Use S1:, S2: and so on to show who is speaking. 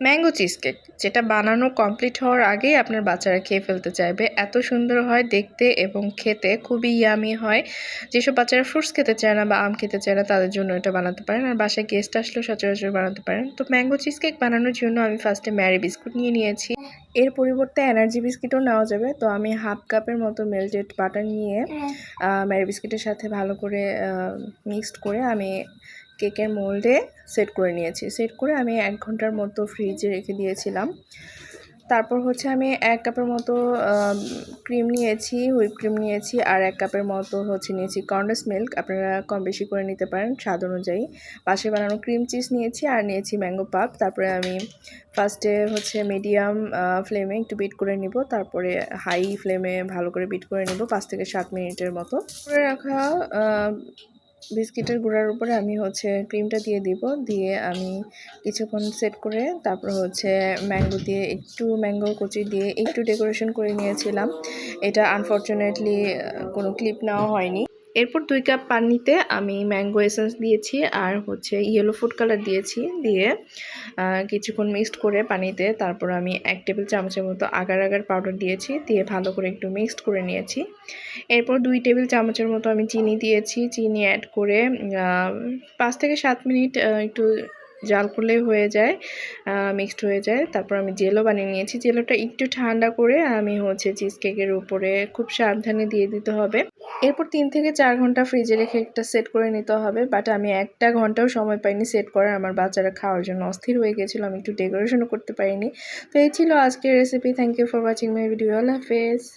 S1: Mango cheese cake, যেটা বানানো complete হওয়ার আগেই আপনার বাচ্চারা খেয়ে ফেলতে চাইবে। এত সুন্দর হয় দেখতে এবং খেতে খুবই ইয়ামি হয়। যেসব বাচ্চারা ফ্রুটস খেতে চায় না বা আম খেতে চায় না তাদের জন্য এটা বানাতে পারেন, আর বাসায় গেস্ট আসলেও সচরাচর বানাতে পারেন। তো ম্যাঙ্গো চিজ কেক বানানোর জন্য আমি ফার্স্টে ম্যারি বিস্কুট নিয়েছি। এর পরিবর্তে এনার্জি বিস্কিটও নেওয়া যাবে। তো আমি হাফ কাপের মতো মেল্টেড বাটার নিয়ে ম্যারি বিস্কিটের সাথে ভালো করে মিক্সড করে আমি কেকের মোল্ডে সেট করে নিয়েছি। সেট করে আমি 1 ঘন্টার মতো ফ্রিজে রেখে দিয়েছিলাম। তারপর হচ্ছে আমি 1 কাপের মতো ক্রিম নিয়েছি, হুইপ ক্রিম নিয়েছি, আর 1 কাপের মতো হচ্ছে নিয়েছি কনডেন্স মিল্ক। আপনারা কম বেশি করে নিতে পারেন স্বাদ অনুযায়ী। বাসায় বানানো ক্রিম চিজ নিয়েছি আর নিয়েছি ম্যাঙ্গো পাপ। তারপরে আমি ফার্স্টে হচ্ছে মিডিয়াম ফ্লেমে একটু বিট করে নিব, তারপরে হাই ফ্লেমে ভালো করে বিট করে নিব 5 থেকে 7 মিনিটের মতো। করে রাখা বিস্কিটের গুঁড়ার উপরে আমি হচ্ছে ক্রিমটা দিয়ে দিব, দিয়ে আমি কিছুক্ষণ সেট করে তারপর হচ্ছে ম্যাঙ্গো কুচি দিয়ে একটু ডেকোরেশন করে নিয়েছিলাম। এটা আনফরচুনেটলি কোনো ক্লিপ নেওয়া হয়নি। এরপর 2 কাপ পানিতে আমি ম্যাঙ্গো এসেন্স দিয়েছি আর হচ্ছে ইয়েলো ফুড কালার দিয়েছি, দিয়ে কিছুক্ষণ মিক্সড করে পানিতে তারপর আমি 1 টেবিল চামচের মতো আগার পাউডার দিয়েছি, দিয়ে ভালো করে একটু মিক্সড করে নিয়েছি। এরপর 2 টেবিল চামচের মতো আমি চিনি দিয়েছি। চিনি অ্যাড করে 5 থেকে 7 মিনিট একটু জাল করলেই হয়ে যায়, মিক্সড হয়ে যায়। তারপর আমি জেলো বানিয়ে নিয়েছি। জেলোটা একটু ঠান্ডা করে আমি হচ্ছে চিজ কেকের উপরে খুব সাবধানে দিয়ে দিতে হবে। এরপর 3 থেকে 4 ঘন্টা ফ্রিজে রেখে একটা সেট করে নিতে হবে। বাট আমি 1টা ঘন্টাও সময় পাইনি সেট করার। আমার বাচ্চারা খাওয়ার জন্য অস্থির হয়ে গিয়েছিল, আমি একটু ডেকোরেশনও করতে পারিনি। তো এই ছিল আজকের recipe. Thank you for watching my video. Allah হাফেজ।